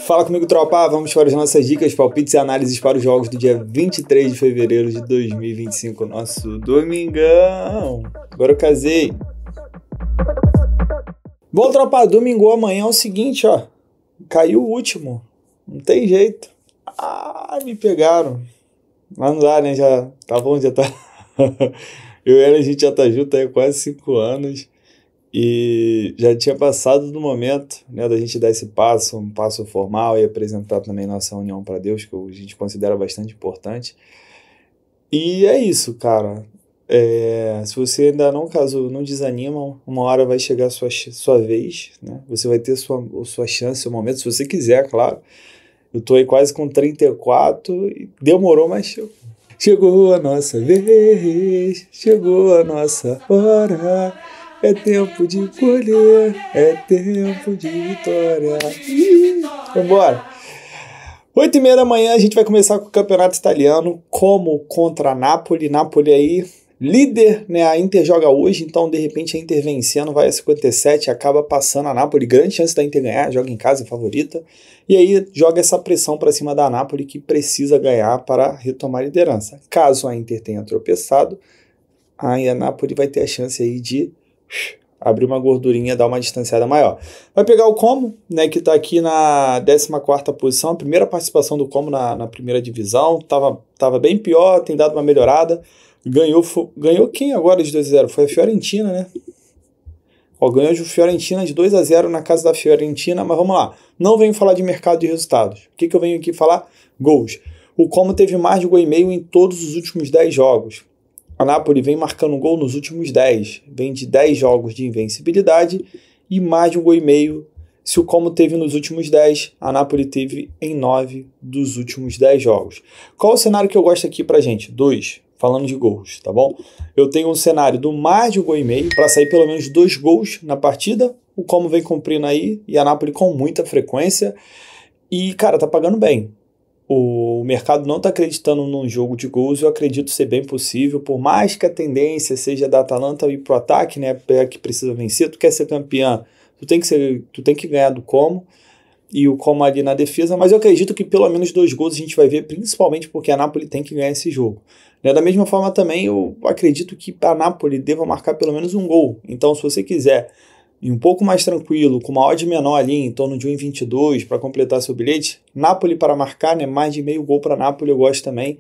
Fala comigo, tropa. Vamos para as nossas dicas, palpites e análises para os jogos do dia 23 de fevereiro de 2025, nosso domingão. Agora eu casei. Bom, tropa, domingo amanhã é o seguinte, ó. Caiu o último. Não tem jeito. Me pegaram. Mas não dá, né? Já tá bom, já tá. Eu e ela, a gente já tá junto aí há quase 5 anos. E já tinha passado do momento, né, da gente dar esse passo, um passo formal e apresentar também nossa união para Deus, que a gente considera bastante importante. E é isso, cara. Se você ainda não casou, não desanima, uma hora vai chegar a sua vez, né? Você vai ter sua chance, seu momento, se você quiser, claro. Eu tô aí quase com 34 e demorou, mas chegou a nossa vez, chegou a nossa hora. É tempo de colher, é tempo de vitória. Vambora! 8h30 da manhã a gente vai começar com o campeonato italiano, como contra a Napoli. Napoli aí, líder, né? A Inter joga hoje, então de repente a Inter vencendo, vai a 57, acaba passando a Napoli. Grande chance da Inter ganhar, joga em casa, é favorita. E aí joga essa pressão para cima da Napoli, que precisa ganhar para retomar a liderança. Caso a Inter tenha tropeçado, aí a Napoli vai ter a chance aí de abrir uma gordurinha, dar uma distanciada maior. Vai pegar o Como, né, que está aqui na 14ª posição, a primeira participação do Como na primeira divisão, tava bem pior, tem dado uma melhorada, ganhou quem agora de 2-0? Foi a Fiorentina, né? Ganhou de Fiorentina de 2-0 na casa da Fiorentina, mas vamos lá, não venho falar de mercado de resultados, o que eu venho aqui falar? Gols. O Como teve mais de 1,5 gol em todos os últimos 10 jogos. A Napoli vem marcando gol nos últimos 10, vem de 10 jogos de invencibilidade e mais de 1,5 gol. Se o Como teve nos últimos 10, a Napoli teve em 9 dos últimos 10 jogos. Qual o cenário que eu gosto aqui pra gente? 2, falando de gols, tá bom? Eu tenho um cenário do mais de 1,5 gol, para sair pelo menos 2 gols na partida. O Como vem cumprindo aí e a Napoli com muita frequência. E, cara, tá pagando bem. O mercado não está acreditando num jogo de gols, eu acredito ser bem possível, por mais que a tendência seja da Atalanta ir pro ataque, né, que precisa vencer, tu quer ser campeão, tu tem que ganhar do Como, e o Como ali na defesa, mas eu acredito que pelo menos 2 gols a gente vai ver, principalmente porque a Napoli tem que ganhar esse jogo. Né, da mesma forma também, eu acredito que a Napoli deva marcar pelo menos um gol, então se você quiser e um pouco mais tranquilo, com uma odd menor ali, em torno de 1,22 para completar seu bilhete, Napoli para marcar, né, mais de meio gol para Napoli eu gosto também,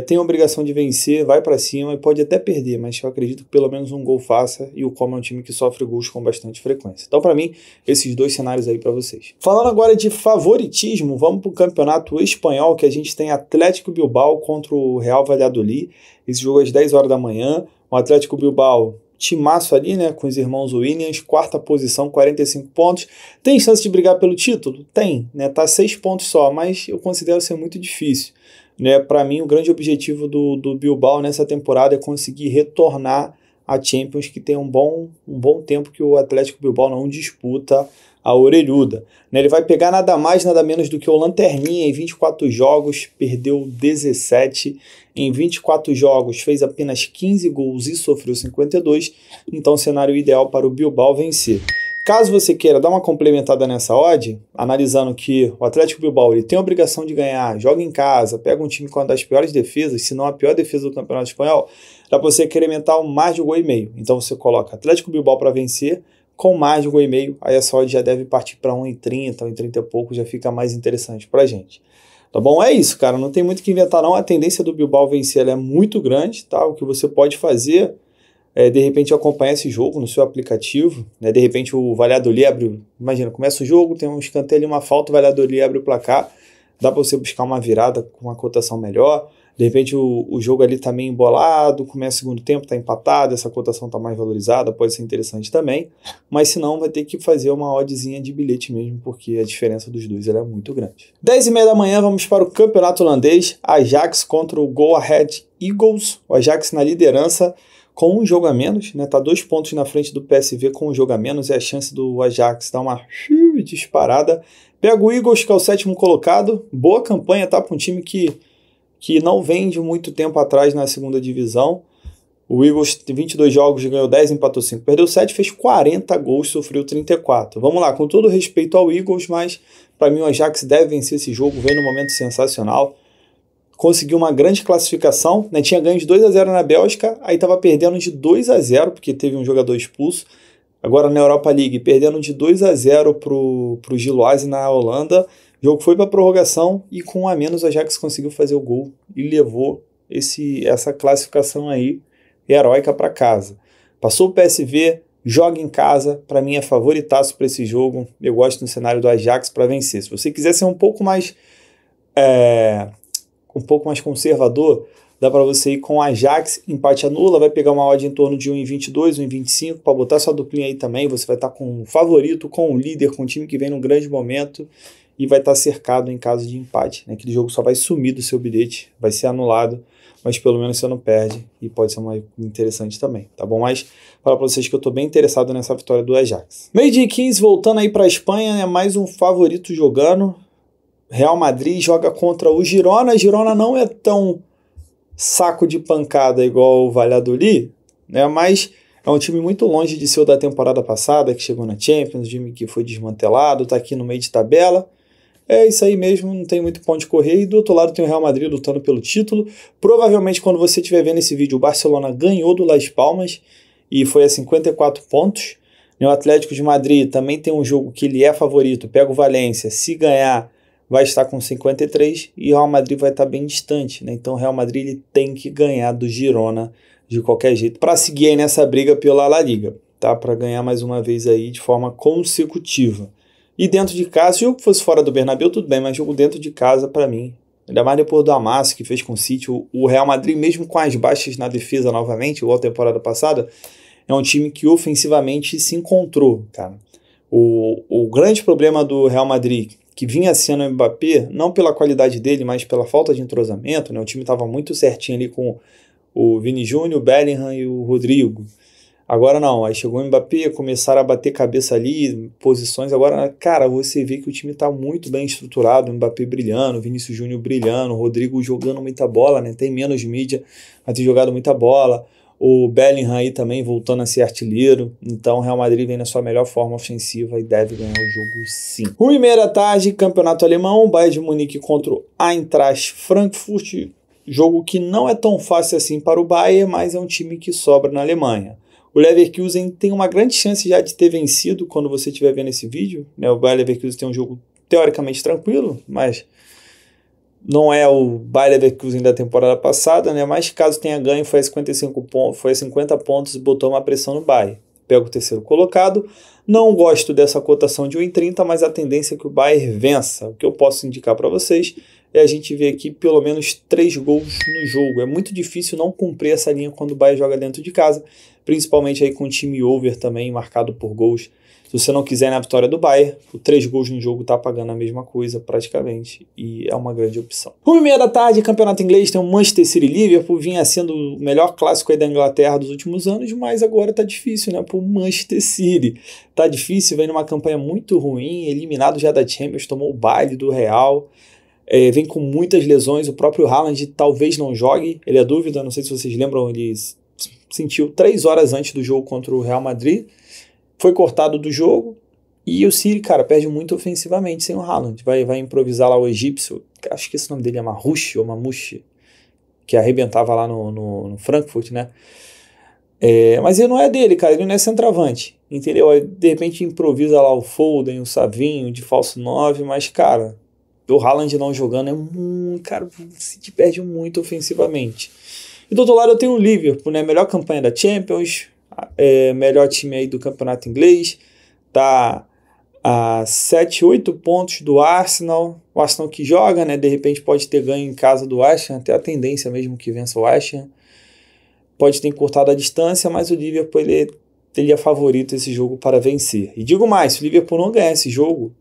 tem a obrigação de vencer, vai para cima e pode até perder, mas eu acredito que pelo menos um gol faça, e o Como é um time que sofre gols com bastante frequência. Então para mim, esses 2 cenários aí para vocês. Falando agora de favoritismo, vamos para o campeonato espanhol, que a gente tem Atlético Bilbao contra o Real Valladolid, esse jogo às 10 horas da manhã, o Atlético Bilbao timaço ali, né, com os irmãos Williams, 4ª posição, 45 pontos. Tem chance de brigar pelo título? Tem, né, tá 6 pontos só, mas eu considero ser muito difícil. Né, para mim, o grande objetivo do Bilbao nessa temporada é conseguir retornar a Champions, que tem um bom tempo que o Atlético Bilbao não disputa a orelhuda. Né, ele vai pegar nada mais, nada menos do que o Lanterninha em 24 jogos, perdeu 17. Em 24 jogos fez apenas 15 gols e sofreu 52, então cenário ideal para o Bilbao vencer. Caso você queira dar uma complementada nessa odd, analisando que o Atlético Bilbao ele tem a obrigação de ganhar, joga em casa, pega um time com uma das piores defesas, se não a pior defesa do Campeonato Espanhol, dá para você incrementar mais de 1,5 gol. Então você coloca Atlético Bilbao para vencer, com mais de 1,5 gol, aí essa odd já deve partir para 1,30, 1,30 e pouco, já fica mais interessante para a gente. Tá bom? É isso, cara, não tem muito o que inventar não, a tendência do Bilbao vencer ela é muito grande, tá? O que você pode fazer de repente acompanhar esse jogo no seu aplicativo, né? De repente o Valladolid abre, imagina, começa o jogo, tem um escanteio ali, uma falta, o Valladolid abre o placar, dá para você buscar uma virada com uma cotação melhor, de repente o jogo ali tá meio embolado, começa o segundo tempo, tá empatado, essa cotação tá mais valorizada, pode ser interessante também, mas se não vai ter que fazer uma oddzinha de bilhete mesmo, porque a diferença dos dois ela é muito grande. 10h30 da manhã vamos para o campeonato holandês, Ajax contra o Go Ahead Eagles, o Ajax na liderança, com um jogo a menos, né? Tá 2 pontos na frente do PSV com um jogo a menos, e a chance do Ajax dar uma disparada. Pega o Eagles, que é o 7º colocado, boa campanha, tá? Para um time que não vem de muito tempo atrás na segunda divisão. O Eagles tem 22 jogos, ganhou 10, empatou 5, perdeu 7, fez 40 gols, sofreu 34. Vamos lá, com todo respeito ao Eagles, mas Para mim o Ajax deve vencer esse jogo, vem num momento sensacional. Conseguiu uma grande classificação, né? Tinha ganho de 2-0 na Bélgica, aí estava perdendo de 2-0, porque teve um jogador expulso. Agora na Europa League, perdendo de 2-0 para o Gilloise na Holanda. O jogo foi para prorrogação e com um a menos o Ajax conseguiu fazer o gol e levou essa classificação aí heróica para casa. Passou o PSV, joga em casa, para mim é favoritaço para esse jogo. Eu gosto do cenário do Ajax para vencer. Se você quiser ser um pouco mais conservador, dá para você ir com Ajax, empate anula, vai pegar uma odd em torno de 1,22, 1,25, para botar sua duplinha aí também, você vai estar com o favorito, com o líder, com o time que vem num grande momento e vai estar cercado em caso de empate, né? Aquele jogo só vai sumir do seu bilhete, vai ser anulado, mas pelo menos você não perde e pode ser mais interessante também, tá bom? Mas falar para vocês que eu estou bem interessado nessa vitória do Ajax. Meio-dia 15, voltando aí para a Espanha, né? Mais um favorito jogando. Real Madrid joga contra o Girona. Girona não é tão saco de pancada igual o Valladolid, né? Mas é um time muito longe de ser o da temporada passada, que chegou na Champions, um time que foi desmantelado, está aqui no meio de tabela. É isso aí mesmo, não tem muito ponto de correr. E do outro lado tem o Real Madrid lutando pelo título. Provavelmente quando você estiver vendo esse vídeo, o Barcelona ganhou do Las Palmas e foi a 54 pontos. O Atlético de Madrid também tem um jogo que ele é favorito, pega o Valência, se ganhar vai estar com 53 e o Real Madrid vai estar bem distante, né? Então o Real Madrid ele tem que ganhar do Girona de qualquer jeito para seguir aí nessa briga pela La Liga, tá? Para ganhar mais uma vez aí de forma consecutiva. E dentro de casa, se o jogo fosse fora do Bernabéu, tudo bem, mas jogo dentro de casa para mim, ainda mais depois do amasso que fez com o City, o Real Madrid mesmo com as baixas na defesa novamente, igual a temporada passada, é um time que ofensivamente se encontrou, cara. O grande problema do Real Madrid, que vinha sendo o Mbappé, não pela qualidade dele, mas pela falta de entrosamento, né? O time estava muito certinho ali com o Vini Júnior, o Bellingham e o Rodrigo. Agora não, aí chegou o Mbappé, começaram a bater cabeça ali, posições. Agora, cara, você vê que o time está muito bem estruturado, o Mbappé brilhando, o Vinícius Júnior brilhando, o Rodrigo jogando muita bola, né? Tem menos mídia, mas tem jogado muita bola. O Bellingham aí também voltando a ser artilheiro. Então o Real Madrid vem na sua melhor forma ofensiva e deve ganhar o jogo sim. 1h30 da tarde, campeonato alemão, Bayern de Munique contra o Eintracht Frankfurt. Jogo que não é tão fácil assim para o Bayern, mas é um time que sobra na Alemanha. O Leverkusen tem uma grande chance já de ter vencido quando você estiver vendo esse vídeo, né? O Bayer Leverkusen tem um jogo teoricamente tranquilo, mas não é o Bayer Leverkusen da temporada passada, né? Mas caso tenha ganho, foi a 55 pontos, foi a 50 pontos e botou uma pressão no Bayern. Pega o terceiro colocado. Não gosto dessa cotação de 1,30, mas a tendência é que o Bayern vença. O que eu posso indicar para vocês é a gente ver aqui pelo menos 3 gols no jogo. É muito difícil não cumprir essa linha quando o Bayern joga dentro de casa, principalmente aí com o time over também marcado por gols. Se você não quiser na vitória do Bayern, o 3 gols no jogo tá pagando a mesma coisa praticamente e é uma grande opção. 1h30 da tarde, campeonato inglês, tem o Manchester City e Liverpool, vinha sendo o melhor clássico aí da Inglaterra dos últimos anos, mas agora tá difícil, né, pro Manchester City. Tá difícil, vem numa campanha muito ruim, eliminado já da Champions, tomou o baile do Real, vem com muitas lesões, o próprio Haaland talvez não jogue, ele é dúvida, não sei se vocês lembram, ele sentiu 3 horas antes do jogo contra o Real Madrid, foi cortado do jogo e o City, cara, perde muito ofensivamente sem o Haaland. Vai improvisar lá o egípcio, acho que esse nome dele é Marrouche ou Mamouche, que arrebentava lá no Frankfurt, né? Mas ele não é dele, cara, ele não é centroavante, entendeu? Aí, de repente improvisa lá o Foden, o Savinho de falso 9, mas, cara, o Haaland não jogando cara, o City perde muito ofensivamente. E do outro lado eu tenho o Liverpool, né? Melhor campanha da Champions, melhor time aí do campeonato inglês, tá a 7, 8 pontos do Arsenal, o Arsenal que joga, né, de repente pode ter ganho em casa do West Ham, até a tendência mesmo que vença o West Ham, pode ter encurtado a distância, mas o Liverpool ele é favorito esse jogo para vencer. E digo mais, se o Liverpool não ganhar esse jogo,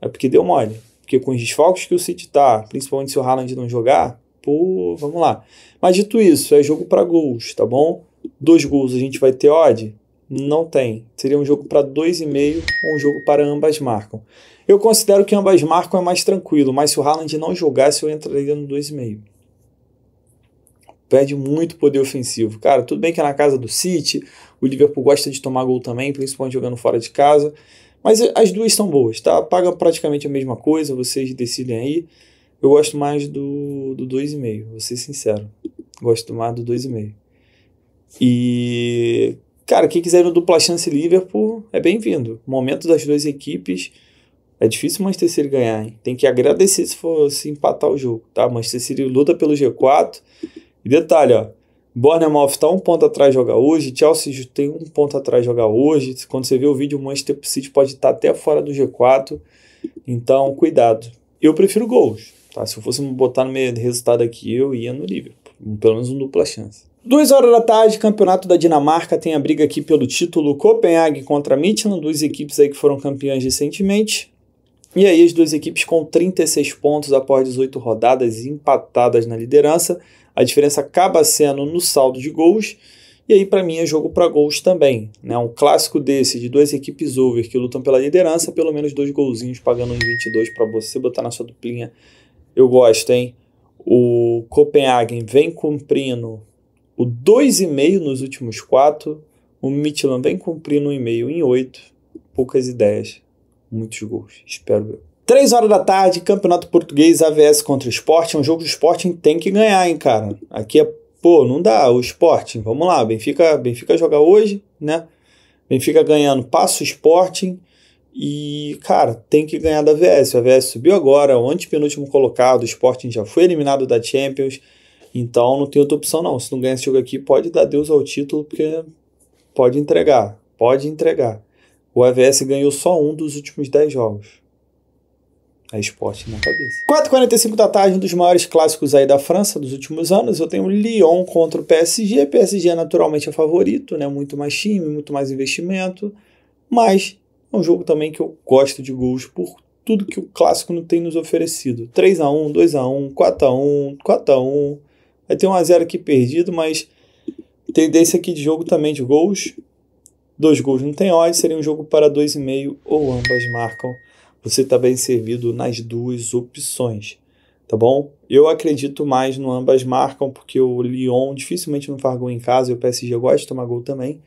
é porque deu mole, porque com os desfalques que o City tá, principalmente se o Haaland não jogar, pô, vamos lá. Mas dito isso, é jogo para gols, tá bom? 2 gols a gente vai ter odd? Não tem. Seria um jogo para 2,5 ou um jogo para ambas marcam. Eu considero que ambas marcam é mais tranquilo, mas se o Haaland não jogasse, eu entraria no 2,5. Perde muito poder ofensivo. Cara, tudo bem que é na casa do City, o Liverpool gosta de tomar gol também, principalmente jogando fora de casa, Mas as duas são boas, tá? Paga praticamente a mesma coisa, vocês decidem aí. Eu gosto mais do 2,5, vou ser sincero. Gosto mais do 2,5. E, cara, quem quiser ir no dupla chance Liverpool é bem-vindo. O momento das duas equipes é difícil o Manchester City ganhar, hein? Tem que agradecer se empatar o jogo, tá? Manchester City luta pelo G4. E detalhe, ó. Bournemouth tá 1 ponto atrás de jogar hoje, Chelsea tem 1 ponto atrás de jogar hoje. Quando você vê o vídeo, o Manchester City pode estar até fora do G4. Então, cuidado. Eu prefiro gols, tá? Se eu fosse me botar no meio de resultado aqui, eu ia no Liverpool. Pelo menos um dupla chance. 2 horas da tarde, campeonato da Dinamarca, tem a briga aqui pelo título Copenhague contra Midtjylland, duas equipes aí que foram campeãs recentemente. E aí as duas equipes com 36 pontos após 18 rodadas empatadas na liderança. A diferença acaba sendo no saldo de gols. E aí para mim é jogo para gols também, né? Um clássico desse de duas equipes over que lutam pela liderança, pelo menos 2 golzinhos pagando uns 22 para você botar na sua duplinha. Eu gosto, hein? O Copenhagen vem cumprindo o 2,5 nos últimos 4. O Midtjylland vem cumprindo 1,5 em 8. Poucas ideias. Muitos gols. Espero ver. 3 horas da tarde, Campeonato Português, AVS contra o Sporting. É um jogo do Sporting, tem que ganhar, hein, cara. Aqui é, não dá. O Sporting, vamos lá. Benfica joga hoje, né? Benfica ganhando, passa o Sporting. E, cara, tem que ganhar da AVS. O AVS subiu agora, o antepenúltimo colocado. O Sporting já foi eliminado da Champions. Então não tem outra opção, não. Se não ganhar esse jogo aqui, pode dar Deus ao título, porque pode entregar. O AVS ganhou só um dos últimos 10 jogos. É Sporting na cabeça. 4h45 da tarde, um dos maiores clássicos aí da França dos últimos anos. Eu tenho o Lyon contra o PSG. O PSG naturalmente é favorito, né? Muito mais time, muito mais investimento. Mas é um jogo também que eu gosto de gols por tudo que o clássico não tem nos oferecido. 3-1, 2-1, 4-1, 4-1. Vai ter 1-0 aqui perdido, mas tendência aqui de jogo também de gols. 2 gols não tem odds, seria um jogo para 2,5 ou ambas marcam. Você está bem servido nas duas opções, tá bom? Eu acredito mais no ambas marcam, porque o Lyon dificilmente não faz gol em casa e o PSG gosta de tomar gol também.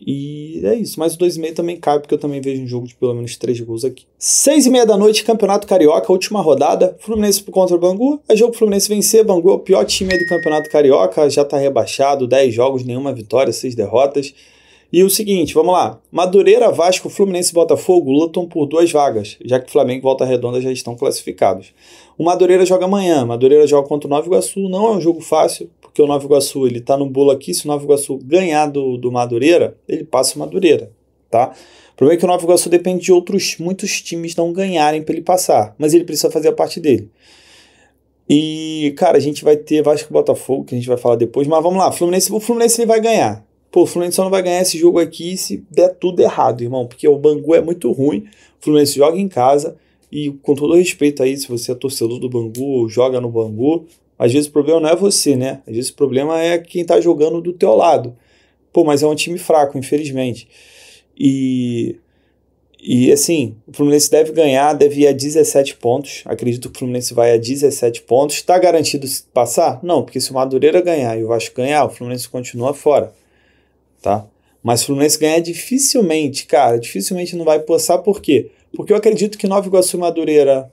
E é isso, mas o 2,5 também cabe, porque eu também vejo um jogo de pelo menos 3 gols aqui. 6h30 da noite, Campeonato Carioca, última rodada, Fluminense contra o Bangu. É jogo pro Fluminense vencer, Bangu é o pior time aí do Campeonato Carioca, já está rebaixado, 10 jogos, nenhuma vitória, 6 derrotas. E o seguinte, vamos lá, Madureira, Vasco, Fluminense e Botafogo lutam por 2 vagas, já que Flamengo e Volta Redonda já estão classificados. O Madureira joga amanhã, Madureira joga contra o Nova Iguaçu, não é um jogo fácil, porque o Nova Iguaçu ele tá no bolo aqui, se o Nova Iguaçu ganhar do Madureira, ele passa o Madureira, tá? O problema é que o Nova Iguaçu depende de muitos times não ganharem para ele passar, mas ele precisa fazer a parte dele. E, cara, a gente vai ter Vasco e Botafogo, que a gente vai falar depois, mas vamos lá, o Fluminense ele vai ganhar. Pô, o Fluminense só não vai ganhar esse jogo aqui se der tudo errado, irmão, porque o Bangu é muito ruim, o Fluminense joga em casa, e com todo respeito aí, se você é torcedor do Bangu ou joga no Bangu, às vezes o problema não é você, né? Às vezes o problema é quem tá jogando do teu lado. Pô, mas é um time fraco, infelizmente. E assim, o Fluminense deve ganhar, deve ir a 17 pontos. Acredito que o Fluminense vai a 17 pontos. Está garantido passar? Não, porque se o Madureira ganhar e o Vasco ganhar, o Fluminense continua fora. Tá? Mas o Fluminense ganhar dificilmente, cara, dificilmente não vai passar, por quê? Porque eu acredito que Nova Iguaçu e Madureira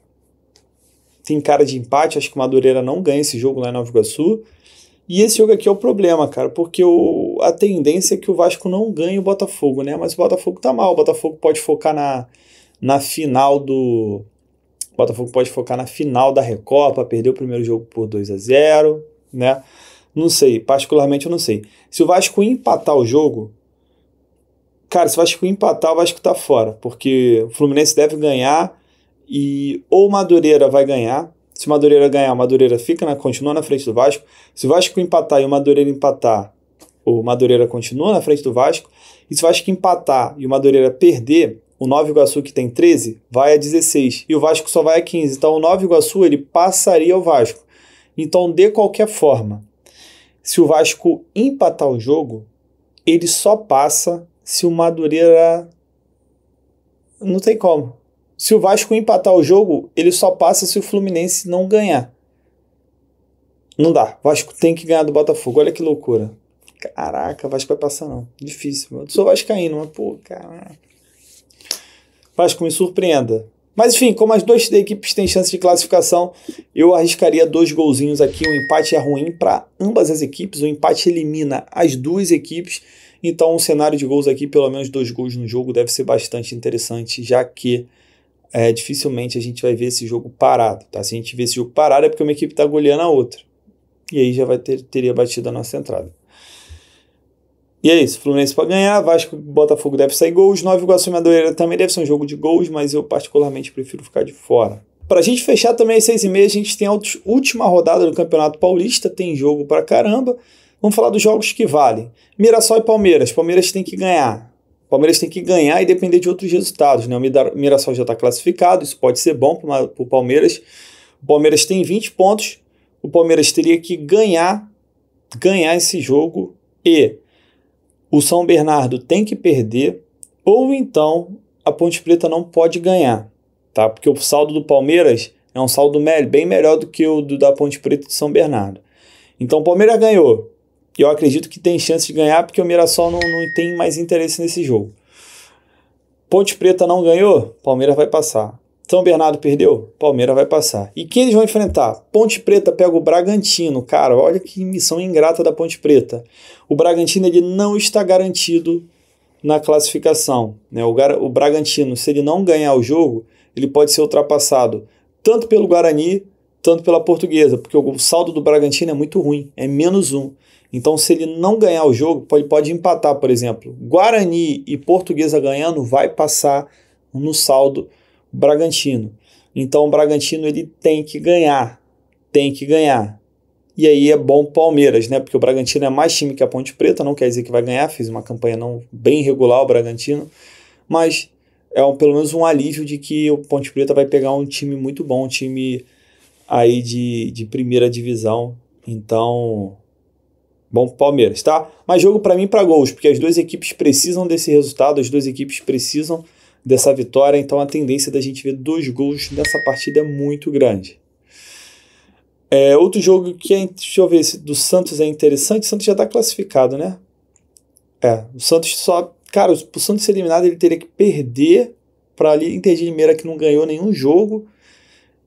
tem cara de empate, acho que o Madureira não ganha esse jogo lá em Nova Iguaçu, e esse jogo aqui é o problema, cara, porque a tendência é que o Vasco não ganhe o Botafogo, né, mas o Botafogo tá mal, o Botafogo pode focar na final do... O Botafogo pode focar na final da Recopa, perdeu o primeiro jogo por 2-0, né? Não sei, particularmente eu não sei. Se o Vasco empatar o jogo, cara, se o Vasco empatar, o Vasco tá fora, porque o Fluminense deve ganhar e ou o Madureira vai ganhar. Se o Madureira ganhar, o Madureira continua na frente do Vasco. Se o Vasco empatar e o Madureira empatar, o Madureira continua na frente do Vasco. E se o Vasco empatar e o Madureira perder, o Nova Iguaçu, que tem 13, vai a 16 e o Vasco só vai a 15. Então o Nova Iguaçu ele passaria o Vasco. Então, de qualquer forma, se o Vasco empatar o jogo, ele só passa se o Madureira... Não tem como. Se o Vasco empatar o jogo, ele só passa se o Fluminense não ganhar. Não dá. O Vasco tem que ganhar do Botafogo. Olha que loucura. Caraca, o Vasco vai passar não. Difícil. Eu sou vascaíno, mas pô, caraca. Vasco me surpreenda. Mas enfim, como as duas equipes têm chance de classificação, eu arriscaria 2 golzinhos aqui. O empate é ruim para ambas as equipes, o empate elimina as duas equipes, então um cenário de gols aqui, pelo menos 2 gols no jogo, deve ser bastante interessante, já que dificilmente a gente vai ver esse jogo parado. Tá? Se a gente ver esse jogo parado é porque uma equipe está goleando a outra, e aí já teria batido a nossa entrada. E é isso, Fluminense para ganhar, Vasco, Botafogo deve sair gols, Nova Iguaçu e Madureira também deve ser um jogo de gols, mas eu particularmente prefiro ficar de fora. Para a gente fechar também às 6h30, a gente tem a última rodada do Campeonato Paulista, tem jogo pra caramba. Vamos falar dos jogos que valem. Mirassol e Palmeiras, Palmeiras tem que ganhar. Palmeiras tem que ganhar e depender de outros resultados, né? O Mirassol já está classificado, isso pode ser bom para o Palmeiras. O Palmeiras tem 20 pontos, o Palmeiras teria que ganhar esse jogo e o São Bernardo tem que perder, ou então a Ponte Preta não pode ganhar, tá? Porque o saldo do Palmeiras é um saldo bem melhor do que o da Ponte Preta e do São Bernardo. Então o Palmeiras ganhou, e eu acredito que tem chance de ganhar, porque o Mirassol não tem mais interesse nesse jogo. Ponte Preta não ganhou, Palmeiras vai passar. São Bernardo perdeu, Palmeiras vai passar. E quem eles vão enfrentar? Ponte Preta pega o Bragantino. Cara, olha que missão ingrata da Ponte Preta. O Bragantino ele não está garantido na classificação, né? O Bragantino, se ele não ganhar o jogo, ele pode ser ultrapassado tanto pelo Guarani, tanto pela Portuguesa, porque o saldo do Bragantino é muito ruim, é -1. Então, se ele não ganhar o jogo, pode empatar, por exemplo. Guarani e Portuguesa ganhando, vai passar no saldo Bragantino. Então o Bragantino ele tem que ganhar. E aí é bom o Palmeiras, né? Porque o Bragantino é mais time que a Ponte Preta, não quer dizer que vai ganhar, fez uma campanha não bem irregular o Bragantino, mas é pelo menos um alívio de que o Ponte Preta vai pegar um time muito bom, um time aí de primeira divisão. Então, bom pro Palmeiras, tá? Mas jogo para mim para gols, porque as duas equipes precisam desse resultado, as duas equipes precisam dessa vitória, então a tendência da gente ver 2 gols nessa partida é muito grande. Outro jogo que deixa eu ver, esse do Santos é interessante, o Santos já está classificado, né? O Santos cara, o Santos ser eliminado, ele teria que perder para ali Inter de Limeira, que não ganhou nenhum jogo,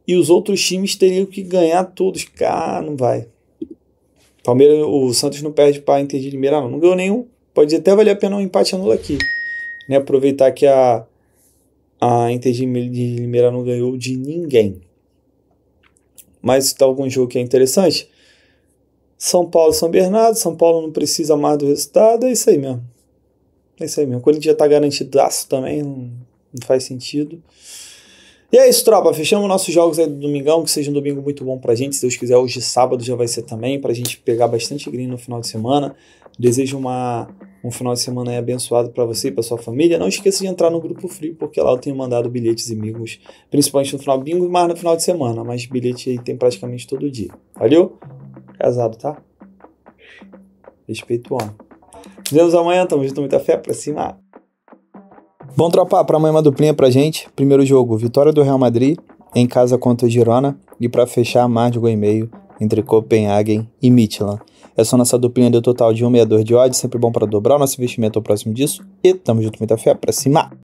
e os outros times teriam que ganhar todos. Cara, não vai. O Santos não perde para Inter de Limeira, não ganhou nenhum, pode até valer a pena um empate anula aqui, né? Aproveitar que a Inter de Limeira não ganhou de ninguém. Mas está algum jogo que é interessante? São Paulo e São Bernardo. São Paulo não precisa mais do resultado. É isso aí mesmo. O Corinthians já está garantidaço também. Não faz sentido. E é isso, tropa. Fechamos nossos jogos aí do domingão. Que seja um domingo muito bom pra gente. Se Deus quiser, hoje sábado já vai ser também. Pra gente pegar bastante green no final de semana. Desejo um final de semana aí abençoado para você e para sua família. Não esqueça de entrar no Grupo Free, porque lá eu tenho mandado bilhetes e mimos, principalmente no final do bingo, mas no final de semana. Mas bilhete aí tem praticamente todo dia. Valeu? Casado, tá? Respeito o homem. Nos vemos amanhã, tamo junto, muita fé, pra cima. Bom, tropa, pra amanhã uma duplinha pra gente. Primeiro jogo, vitória do Real Madrid, em casa contra o Girona. E pra fechar, mais de 1,5 entre Copenhagen e Midtjylland. Essa nossa duplinha deu total de 1,62 de odds, sempre bom para dobrar o nosso investimento ao próximo disso. E tamo junto, muita fé, pra cima!